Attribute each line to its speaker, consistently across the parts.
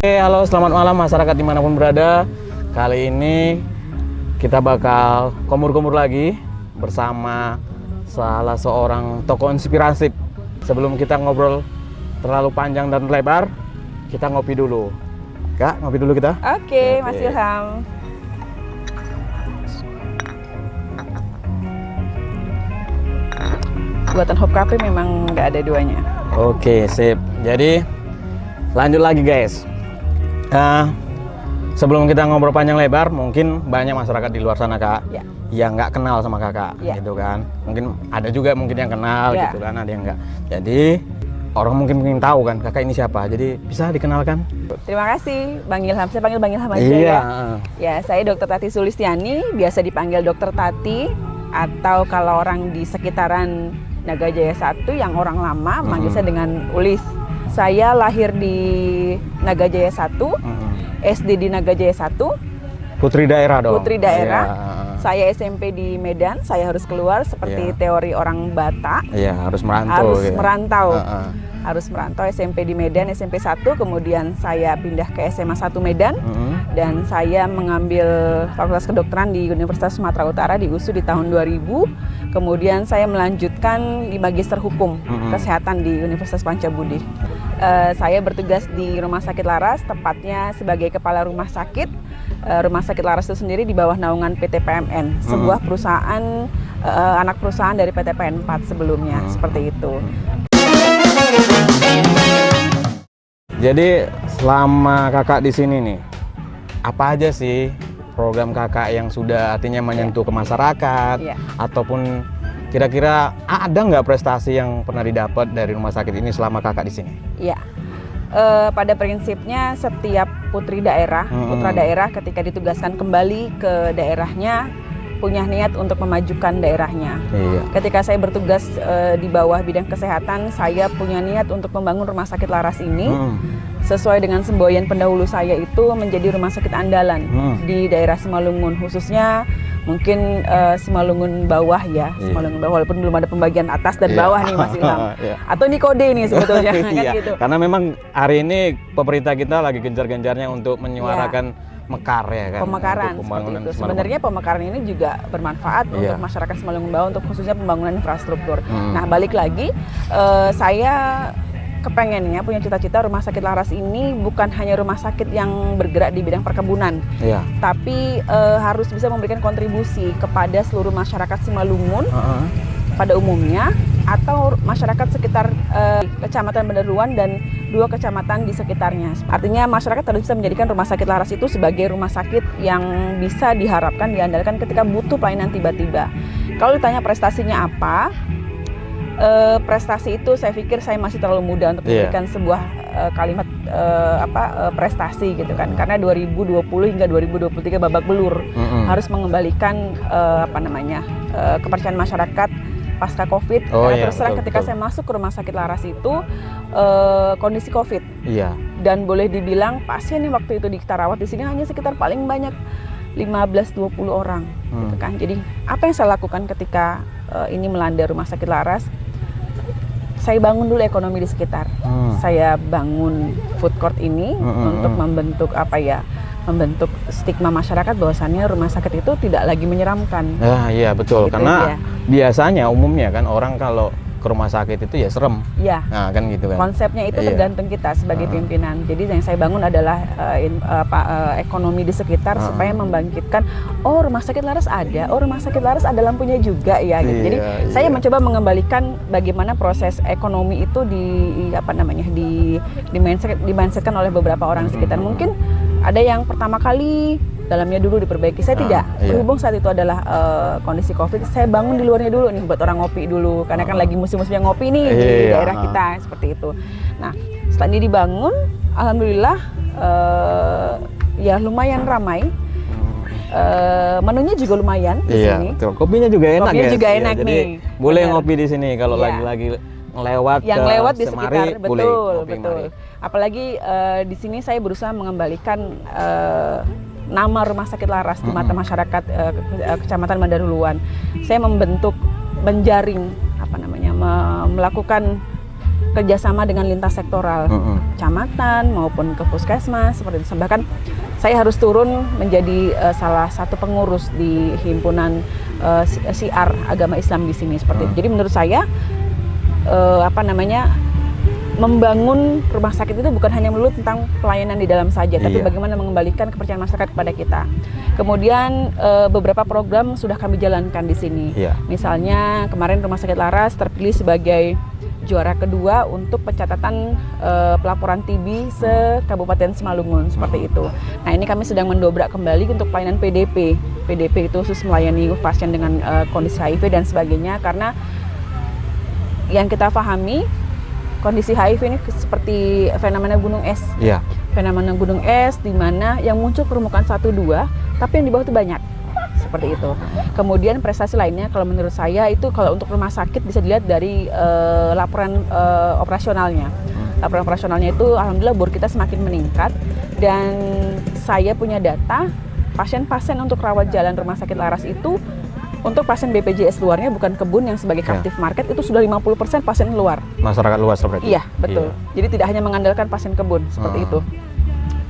Speaker 1: Oke, halo, selamat malam masyarakat dimanapun berada. Kali ini kita bakal kumur-kumur lagi bersama salah seorang tokoh inspiratif. Sebelum kita ngobrol terlalu panjang dan lebar, kita ngopi dulu. Kak, ngopi dulu kita.
Speaker 2: Oke, Mas Ilham. Buatan Hop Cafe memang nggak ada duanya.
Speaker 1: Oke, sip. Jadi lanjut lagi guys. Sebelum kita ngobrol panjang lebar, mungkin banyak masyarakat di luar sana kak yang nggak kenal sama kakak, gitu kan. Mungkin ada juga mungkin yang kenal, gitu kan, ada yang nggak. Jadi orang mungkin ingin tahu kan kakak ini siapa. Jadi bisa dikenalkan.
Speaker 2: Terima kasih Bang Ilham. Saya panggil Bang Ilham aja
Speaker 1: ya.
Speaker 2: Ya, saya Dr. Tati Sulistiani, biasa dipanggil Dr. Tati, atau kalau orang di sekitaran Nagajaya 1 yang orang lama manggil saya dengan Ulis. Saya lahir di Nagajaya 1, SD di Nagajaya 1.
Speaker 1: Putri daerah dong?
Speaker 2: Putri daerah. Saya SMP di Medan, saya harus keluar seperti teori orang Batak.
Speaker 1: Iya, harus merantau.
Speaker 2: Harus merantau. Harus merantau, SMP di Medan, SMP 1, kemudian saya pindah ke SMA 1 Medan. Dan saya mengambil Fakultas Kedokteran di Universitas Sumatera Utara di USU di tahun 2000. Kemudian saya melanjutkan di Magister Hukum Kesehatan di Universitas Pancabudi. Saya bertugas di Rumah Sakit Laras, tepatnya sebagai kepala rumah sakit. Rumah Sakit Laras itu sendiri di bawah naungan PT PMN, sebuah perusahaan anak perusahaan dari PT PN 4 sebelumnya, seperti itu.
Speaker 1: Jadi selama kakak di sini nih, apa aja sih program kakak yang sudah artinya menyentuh ke masyarakat, ataupun kira-kira ada nggak prestasi yang pernah didapat dari rumah sakit ini selama kakak di sini? Iya,
Speaker 2: pada prinsipnya setiap putra daerah ketika ditugaskan kembali ke daerahnya punya niat untuk memajukan daerahnya. Ketika saya bertugas di bawah bidang kesehatan, saya punya niat untuk membangun rumah sakit Laras ini sesuai dengan semboyan pendahulu saya itu menjadi rumah sakit andalan di daerah Simalungun, khususnya mungkin Simalungun bawah ya, Simalungun bawah, walaupun belum ada pembagian atas dan bawah nih Mas Ilham. Atau ini kode nih sebetulnya kan gitu.
Speaker 1: Karena memang hari ini pemerintah kita lagi gencar-gencarnya untuk menyuarakan mekar ya kan.
Speaker 2: Pemekaran seperti itu. Sebenarnya pemekaran ini juga bermanfaat untuk masyarakat Simalungun bawah, untuk khususnya pembangunan infrastruktur. Nah, balik lagi saya kepengennya punya cita-cita rumah sakit Laras ini bukan hanya rumah sakit yang bergerak di bidang perkebunan, tapi harus bisa memberikan kontribusi kepada seluruh masyarakat Simalungun pada umumnya, atau masyarakat sekitar Kecamatan Bandarluan dan 2 kecamatan di sekitarnya. Artinya masyarakat harus bisa menjadikan rumah sakit Laras itu sebagai rumah sakit yang bisa diharapkan diandalkan ketika butuh pelayanan tiba-tiba. Kalau ditanya prestasinya apa? Prestasi itu saya pikir saya masih terlalu muda untuk memberikan sebuah kalimat prestasi gitu kan, karena 2020 hingga 2023 babak belur harus mengembalikan kepercayaan masyarakat pasca COVID. Terus terang ketika saya masuk ke rumah sakit Laras itu kondisi COVID dan boleh dibilang pasien yang waktu itu kita rawat di sini hanya sekitar paling banyak 15-20 orang gitu kan. Jadi apa yang saya lakukan ketika ini melanda rumah sakit Laras? Saya bangun dulu ekonomi di sekitar. Saya bangun food court ini untuk membentuk membentuk stigma masyarakat bahwasannya rumah sakit itu tidak lagi menyeramkan.
Speaker 1: Iya betul, gitu, karena biasanya umumnya kan orang kalau ke rumah sakit itu ya serem. Nah, kan gitu kan. Konsepnya itu tergantung kita sebagai pimpinan. Jadi yang saya bangun adalah ekonomi di sekitar supaya membangkitkan, oh rumah sakit Laras ada, oh rumah sakit Laras ada lampunya juga ya gitu. Jadi saya mencoba mengembalikan bagaimana proses ekonomi itu dimindsetkan oleh beberapa orang di sekitar. Mungkin ada yang pertama kali dalamnya dulu diperbaiki, saya tidak. Berhubung saat itu adalah kondisi COVID, saya bangun di luarnya dulu nih buat orang ngopi dulu, karena kan lagi musim-musimnya ngopi nih di daerah kita, seperti itu. Nah, setelah ini dibangun, alhamdulillah ya lumayan ramai. Menunya juga lumayan di sini. Betul. Kopinya juga enak.
Speaker 2: Kopinya juga enak
Speaker 1: jadi
Speaker 2: nih.
Speaker 1: Boleh ngopi di sini kalau lagi lewat
Speaker 2: di sekitar, betul.
Speaker 1: Mari.
Speaker 2: Apalagi di sini saya berusaha mengembalikan nama rumah sakit Laras di mata masyarakat Kecamatan Bandarluan. Saya menjaring melakukan
Speaker 1: kerjasama dengan lintas sektoral, kecamatan maupun ke puskesmas seperti itu. Bahkan saya harus turun menjadi salah satu pengurus di himpunan siar agama Islam di sini seperti itu. Jadi menurut saya membangun rumah sakit itu bukan hanya melulu tentang pelayanan di dalam saja, tapi bagaimana mengembalikan kepercayaan masyarakat kepada kita. Kemudian beberapa program sudah kami jalankan di sini. Misalnya kemarin Rumah Sakit Laras terpilih sebagai juara kedua untuk pencatatan pelaporan TB se-Kabupaten Simalungun seperti itu. Nah, ini kami sedang mendobrak kembali untuk pelayanan PDP. PDP itu khusus melayani pasien dengan kondisi HIV dan sebagainya, karena yang kita pahami kondisi HIV ini seperti fenomena gunung es. Fenomena gunung es di mana yang muncul permukaan 1-2, tapi yang di bawah itu banyak. Seperti itu. Kemudian prestasi lainnya kalau menurut saya itu kalau untuk rumah sakit bisa dilihat dari laporan operasionalnya. Laporan operasionalnya itu alhamdulillah bor kita semakin meningkat, dan saya punya data pasien-pasien untuk rawat jalan Rumah Sakit Laras itu untuk pasien BPJS luarnya, bukan kebun yang sebagai captive market, itu sudah 50% pasien luar. Masyarakat luas seperti itu? Iya, betul. Jadi tidak hanya mengandalkan pasien kebun, seperti itu.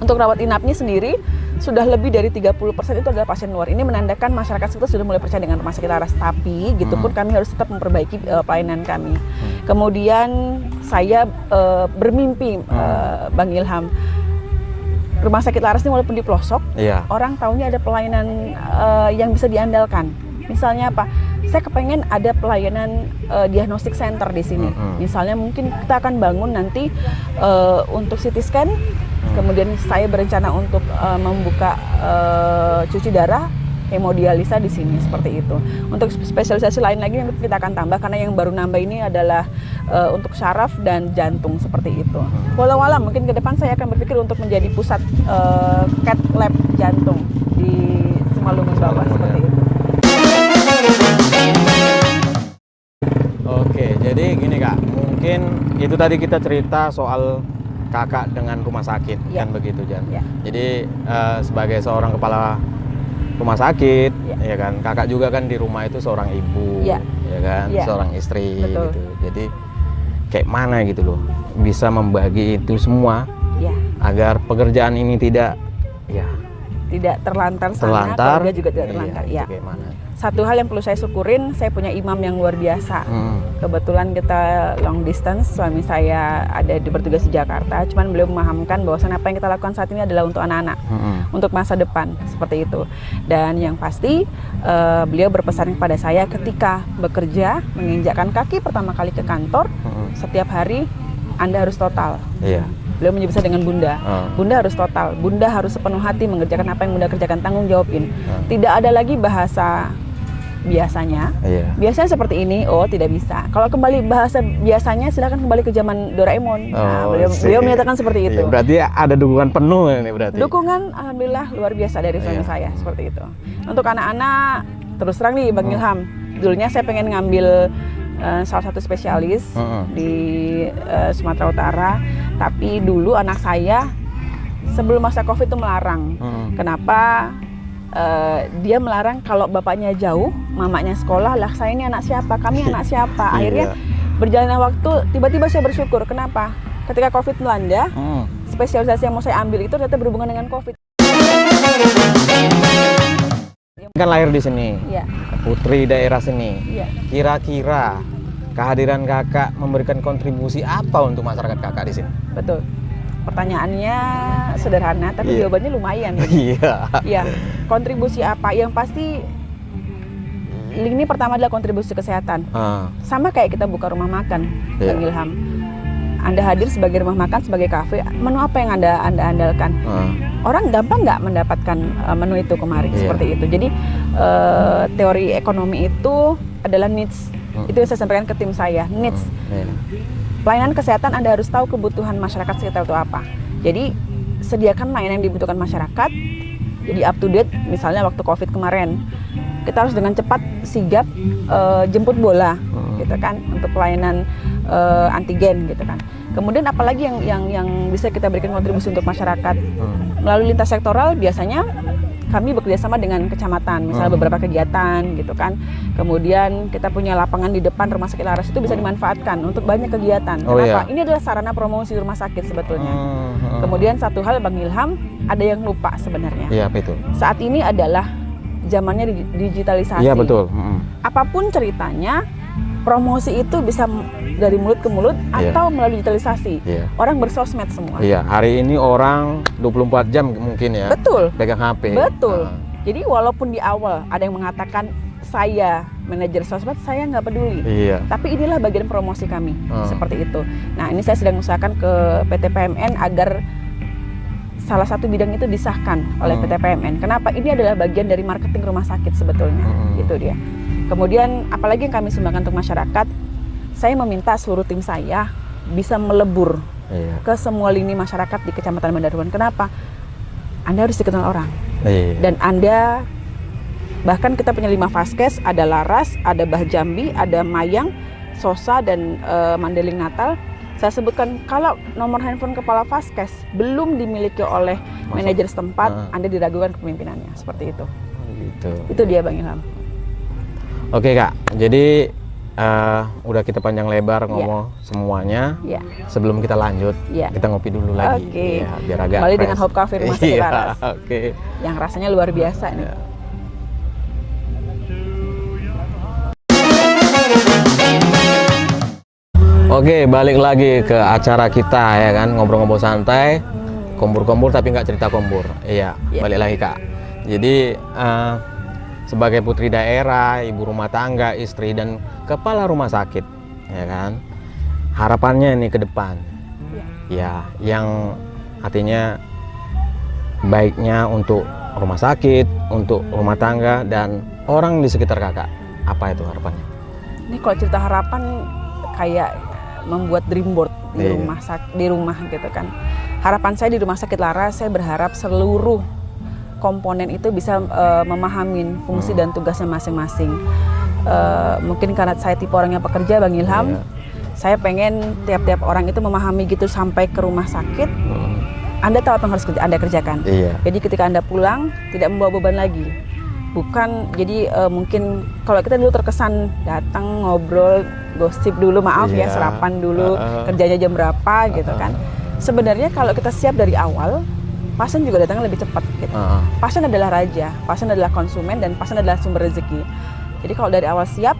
Speaker 1: Untuk rawat inapnya sendiri, sudah lebih dari 30% itu adalah pasien luar. Ini menandakan masyarakat sekitar sudah mulai percaya dengan Rumah Sakit Laras. Tapi, gitu pun kami harus tetap memperbaiki pelayanan kami. Kemudian, saya bermimpi, Bang Ilham, Rumah Sakit Laras ini walaupun di pelosok, orang tahunya ada pelayanan yang bisa diandalkan. Misalnya apa? Saya kepengen ada pelayanan diagnostik center di sini. Misalnya mungkin kita akan bangun nanti untuk CT scan, kemudian saya berencana untuk membuka cuci darah, hemodialisa di sini seperti itu. Untuk spesialisasi lain lagi yang kita akan tambah, karena yang baru nambah ini adalah untuk syaraf dan jantung seperti itu. Walau mungkin ke depan saya akan berpikir untuk menjadi pusat cath lab jantung di Simalungun Bawah seperti itu.
Speaker 3: Oke, jadi gini Kak, mungkin itu tadi kita cerita soal Kakak dengan rumah sakit, kan begitu Jan. Jadi sebagai seorang kepala rumah sakit, ya kan, Kakak juga kan di rumah itu seorang ibu, ya kan, seorang istri. Betul. Gitu. Jadi kayak mana gitu loh, bisa membagi itu semua, agar pekerjaan ini tidak
Speaker 1: terlantar sana, keluarga juga tidak terlantar.
Speaker 3: Kayak mana?
Speaker 1: Satu hal yang perlu saya syukurin, saya punya imam yang luar biasa. Kebetulan kita long distance, suami saya ada bertugas di Jakarta, cuman beliau memahamkan bahwasannya apa yang kita lakukan saat ini adalah untuk anak-anak, untuk masa depan, seperti itu. Dan yang pasti beliau berpesan kepada saya ketika bekerja, menginjakkan kaki pertama kali ke kantor, setiap hari Anda harus total. Beliau menyebut saya dengan Bunda. Bunda harus total, Bunda harus sepenuh hati mengerjakan apa yang Bunda kerjakan, tanggung jawabin. Tidak ada lagi bahasa biasanya. Biasanya seperti ini, oh tidak bisa. Kalau kembali bahasa biasanya silakan kembali ke zaman Doraemon. Beliau menyatakan seperti itu.
Speaker 3: Berarti ada dukungan penuh ini berarti.
Speaker 1: Dukungan alhamdulillah luar biasa dari suami saya seperti itu. Untuk anak-anak terus terang nih Bang Ilham, dulunya saya pengen ngambil salah satu spesialis di Sumatera Utara, tapi dulu anak saya sebelum masa Covid itu melarang. Kenapa? Dia melarang kalau bapaknya jauh, mamanya sekolah, lah saya ini anak siapa, kami anak siapa. Akhirnya berjalannya waktu, tiba-tiba saya bersyukur. Kenapa? Ketika Covid melanda, spesialisasi yang mau saya ambil itu ternyata berhubungan dengan Covid.
Speaker 3: Kan lahir di sini, putri daerah sini. Kira-kira kehadiran Kakak memberikan kontribusi apa untuk masyarakat Kakak di sini? Betul.
Speaker 1: Pertanyaannya sederhana, tapi jawabannya lumayan. Kontribusi apa? Yang pasti ini pertama adalah kontribusi kesehatan. Sama kayak kita buka rumah makan, Bang Ilham. Anda hadir sebagai rumah makan, sebagai kafe, menu apa yang Anda andalkan? Orang gampang nggak mendapatkan menu itu kemarin seperti itu. Jadi teori ekonomi itu adalah needs. Itu yang saya sampaikan ke tim saya, needs. Pelayanan kesehatan Anda harus tahu kebutuhan masyarakat sekitar itu apa. Jadi sediakan layanan yang dibutuhkan masyarakat. Jadi up to date, misalnya waktu Covid kemarin, kita harus dengan cepat sigap jemput bola, gitu kan, untuk pelayanan antigen, gitu kan. Kemudian apalagi yang bisa kita berikan kontribusi untuk masyarakat melalui lintas sektoral, biasanya kami bekerjasama dengan kecamatan, misalnya beberapa kegiatan gitu kan. Kemudian kita punya lapangan di depan Rumah Sakit Laras itu bisa dimanfaatkan untuk banyak kegiatan. Kenapa? Ini adalah sarana promosi rumah sakit sebetulnya. Kemudian satu hal Bang Ilham, ada yang lupa sebenarnya.
Speaker 3: Iya, betul.
Speaker 1: Saat ini adalah zamannya digitalisasi.
Speaker 3: Iya, betul.
Speaker 1: Apapun ceritanya, promosi itu bisa dari mulut ke mulut atau melalui digitalisasi. Orang bersosmed semua.
Speaker 3: Iya, hari ini orang 24 jam mungkin ya.
Speaker 1: Betul.
Speaker 3: Pegang HP.
Speaker 1: Betul. Jadi walaupun di awal ada yang mengatakan saya manajer sosmed, saya nggak peduli.
Speaker 3: Iya.
Speaker 1: Tapi inilah bagian promosi kami, seperti itu. Nah, ini saya sedang usahakan ke PT PMN agar salah satu bidang itu disahkan oleh PT PMN. Kenapa? Ini adalah bagian dari marketing rumah sakit sebetulnya. Gitu dia. Kemudian apalagi yang kami sumbangkan untuk masyarakat, saya meminta seluruh tim saya bisa melebur ke semua lini masyarakat di Kecamatan Bandaruan. Kenapa? Anda harus dikenal orang. Dan Anda, bahkan kita punya 5 Vaskes, ada Laras, ada Bah Jambi, ada Mayang, Sosa, dan Mandeling Natal. Saya sebutkan, kalau nomor handphone kepala Vaskes belum dimiliki oleh manajer setempat, Anda diragukan kepemimpinannya. Seperti itu.
Speaker 3: Gitu.
Speaker 1: Itu dia Bang Ilham.
Speaker 3: Oke Kak, jadi udah kita panjang lebar ngomong semuanya. Sebelum kita lanjut, kita ngopi dulu lagi. Biar agak
Speaker 1: kembali dengan Hope Cafe Rumah Sakit Laras. Yang rasanya luar biasa nih.
Speaker 3: Oke, balik lagi ke acara kita ya kan, ngobrol-ngobrol santai, kombur-kombur tapi nggak cerita kombur. Balik lagi Kak. Jadi sebagai putri daerah, ibu rumah tangga, istri, dan kepala rumah sakit, ya kan, harapannya nih ke depan, yang artinya baiknya untuk rumah sakit, untuk rumah tangga, dan orang di sekitar Kakak, apa itu harapannya?
Speaker 1: Ini kalau cerita harapan kayak membuat dream board di rumah gitu kan. Harapan saya di Rumah Sakit Laras, saya berharap seluruh komponen itu bisa memahami fungsi dan tugasnya masing-masing. Mungkin karena saya tipe orangnya pekerja Bang Ilham, saya pengen tiap-tiap orang itu memahami gitu sampai ke rumah sakit. Anda tahu apa yang harus Anda kerjakan. Jadi ketika Anda pulang tidak membawa beban lagi. Bukan, jadi mungkin kalau kita dulu terkesan datang ngobrol, gosip dulu, maaf ya, sarapan dulu, kerjanya jam berapa gitu kan. Sebenarnya kalau kita siap dari awal, pasien juga datangnya lebih cepat gitu. Pasien adalah raja, pasien adalah konsumen, dan pasien adalah sumber rezeki. Jadi kalau dari awal siap,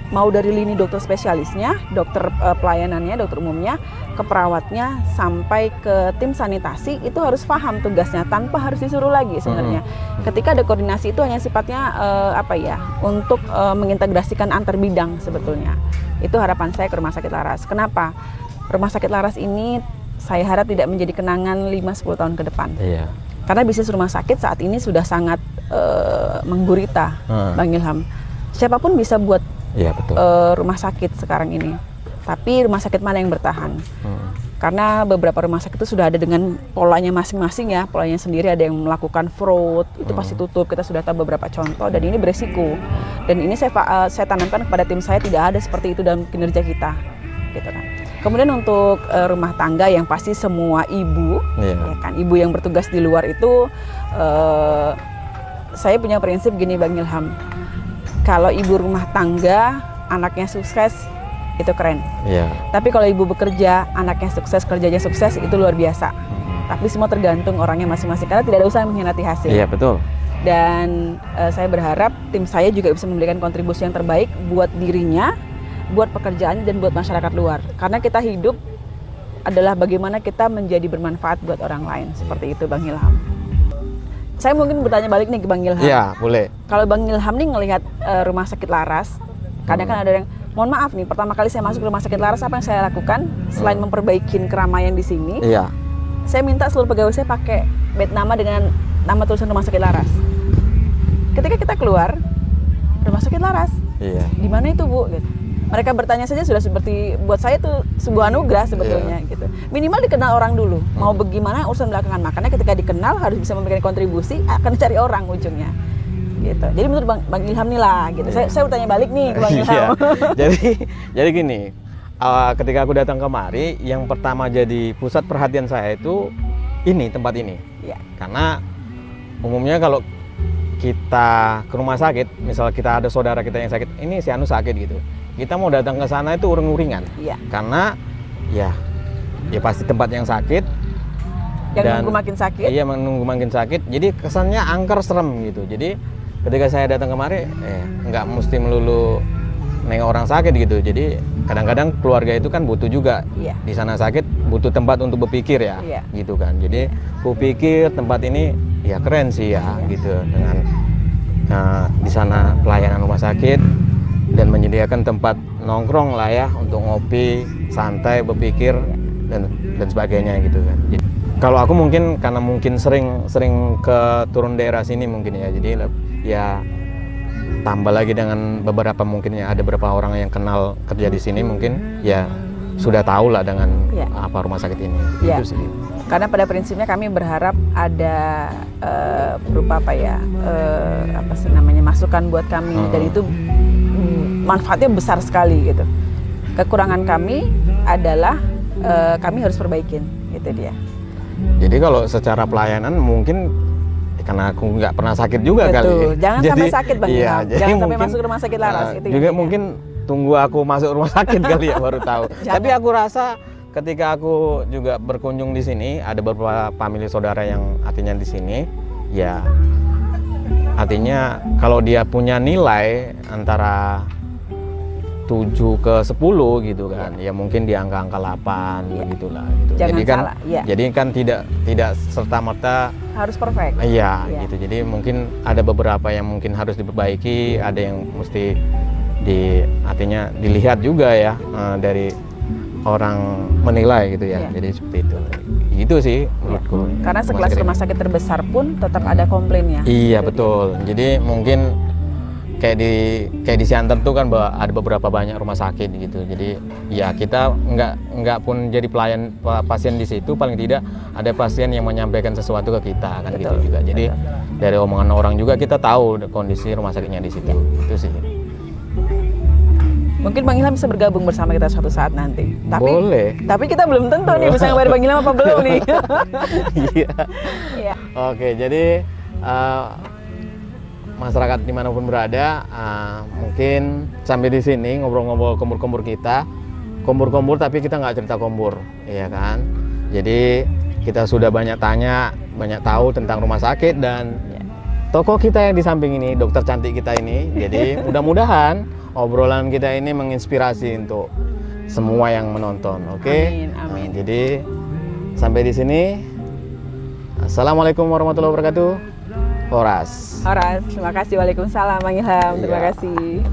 Speaker 1: mau dari lini dokter spesialisnya, dokter pelayanannya, dokter umumnya, ke perawatnya, sampai ke tim sanitasi, itu harus paham tugasnya tanpa harus disuruh lagi sebenarnya. Ketika ada koordinasi itu hanya sifatnya untuk mengintegrasikan antar bidang sebetulnya. Itu harapan saya ke Rumah Sakit Laras. Kenapa? Rumah Sakit Laras ini saya harap tidak menjadi kenangan 5-10 tahun ke depan. Karena bisnis rumah sakit saat ini sudah sangat menggurita, Bang Ilham. Siapapun bisa buat rumah sakit sekarang ini. Tapi rumah sakit mana yang bertahan? Karena beberapa rumah sakit itu sudah ada dengan polanya masing-masing ya, polanya sendiri. Ada yang melakukan fraud, itu pasti tutup. Kita sudah tahu beberapa contoh, dan ini beresiko. Dan ini saya tanamkan kepada tim saya, tidak ada seperti itu dalam kinerja kita, gitu kan. Kemudian untuk rumah tangga yang pasti semua ibu, ya kan, ibu yang bertugas di luar itu, saya punya prinsip gini Bang Ilham, kalau ibu rumah tangga anaknya sukses itu keren. Tapi kalau ibu bekerja anaknya sukses, kerjanya sukses, itu luar biasa. Tapi semua tergantung orangnya masing-masing, karena tidak ada usaha mengkhianati hasil.
Speaker 3: Betul.
Speaker 1: Dan saya berharap tim saya juga bisa memberikan kontribusi yang terbaik buat dirinya, buat pekerjaannya, dan buat masyarakat luar. Karena kita hidup adalah bagaimana kita menjadi bermanfaat buat orang lain. Seperti itu Bang Ilham. Saya mungkin bertanya balik nih ke Bang Ilham.
Speaker 3: Iya, boleh.
Speaker 1: Kalau Bang Ilham nih ngelihat Rumah Sakit Laras, kadang kan ada yang, mohon maaf nih, pertama kali saya masuk Rumah Sakit Laras, apa yang saya lakukan? Selain memperbaiki keramaian di sini, saya minta seluruh pegawai saya pakai bed nama dengan nama tulisan Rumah Sakit Laras. Ketika kita keluar, Rumah Sakit Laras, di mana itu Bu? Gitu. Mereka bertanya saja sudah seperti, buat saya itu sebuah anugerah sebetulnya gitu. Minimal dikenal orang dulu, mau bagaimana urusan belakangan. Makanya ketika dikenal harus bisa memberikan kontribusi, akan cari orang ujungnya. Gitu. Jadi menurut Bang Ilham nih lah gitu. Saya bertanya balik nih ke Bang Ilham.
Speaker 3: Jadi gini, ketika aku datang kemari, yang pertama jadi pusat perhatian saya itu tempat ini. Karena umumnya kalau kita ke rumah sakit, misal kita ada saudara kita yang sakit, ini si anu sakit gitu, kita mau datang ke sana itu uring-uringan, karena ya pasti tempat yang sakit,
Speaker 2: yang
Speaker 3: dan
Speaker 2: menunggu makin sakit.
Speaker 3: Iya, menunggu makin sakit, jadi kesannya angker, serem gitu. Jadi ketika saya datang kemari, nggak mesti melulu nengok orang sakit gitu. Jadi kadang-kadang keluarga itu kan butuh juga di sana sakit, butuh tempat untuk berpikir ya, gitu kan. Jadi kupikir tempat ini ya keren sih ya, gitu, dengan di sana pelayanan rumah sakit dan menyediakan tempat nongkrong lah ya untuk ngopi, santai, berpikir dan sebagainya gitu kan. Jadi, kalau aku mungkin karena mungkin sering ke turun daerah sini mungkin ya, jadi ya tambah lagi dengan beberapa mungkin ya ada beberapa orang yang kenal kerja di sini mungkin ya sudah tahu lah dengan apa rumah sakit ini. Itu sih.
Speaker 2: Karena pada prinsipnya kami berharap ada berupa apa sih namanya, masukan buat kami, dan itu manfaatnya besar sekali gitu. Kekurangan kami adalah kami harus perbaikin, gitu dia.
Speaker 3: Jadi kalau secara pelayanan mungkin karena aku nggak pernah sakit juga.
Speaker 2: Betul.
Speaker 3: Kali.
Speaker 2: Jangan sampai sakit Bang Ilham. Jangan sampai
Speaker 3: mungkin,
Speaker 2: masuk rumah sakit Laras. Itu
Speaker 3: juga mungkin tunggu aku masuk rumah sakit kali ya baru tahu. Tapi aku rasa ketika aku juga berkunjung di sini, ada beberapa famili saudara yang artinya di sini, ya artinya kalau dia punya nilai antara 7 ke 10 gitu kan, ya mungkin di angka-angka 8 begitulah gitu.
Speaker 2: Jangan
Speaker 3: jadi kan
Speaker 2: salah,
Speaker 3: jadi kan tidak serta-merta
Speaker 2: harus perfect.
Speaker 3: Iya, gitu. Jadi mungkin ada beberapa yang mungkin harus diperbaiki, ada yang mesti artinya dilihat juga ya dari orang menilai gitu ya. Jadi seperti itu. Itu sih menurutku.
Speaker 2: Karena sekelas rumah sakit terbesar pun tetap ada komplainnya.
Speaker 3: Iya, betul. Jadi mungkin kayak di Siantar tuh kan ada beberapa banyak rumah sakit gitu. Jadi ya kita nggak pun jadi pelayan pasien di situ, paling tidak ada pasien yang menyampaikan sesuatu ke kita kan. Gitu juga. Jadi dari omongan orang juga kita tahu kondisi rumah sakitnya di situ. Itu sih.
Speaker 2: Mungkin Bang Ilham bisa bergabung bersama kita suatu saat nanti.
Speaker 3: Boleh.
Speaker 2: Tapi kita belum tentu nih bisa ngabarin Bang Ilham apa belum nih.
Speaker 3: Iya. Oke, jadi masyarakat dimanapun berada, mungkin sampai di sini ngobrol-ngobrol kombur-kombur kita, kombur-kombur tapi kita nggak cerita kombur, ya kan? Jadi kita sudah banyak tanya, banyak tahu tentang rumah sakit dan tokoh kita yang di samping ini, dokter cantik kita ini. Jadi mudah-mudahan obrolan kita ini menginspirasi untuk semua yang menonton, oke?
Speaker 2: Amin.
Speaker 3: Jadi sampai di sini. Assalamualaikum warahmatullahi wabarakatuh. Horas.
Speaker 2: Terima kasih. Waalaikumsalam Bang Ilham. Terima kasih.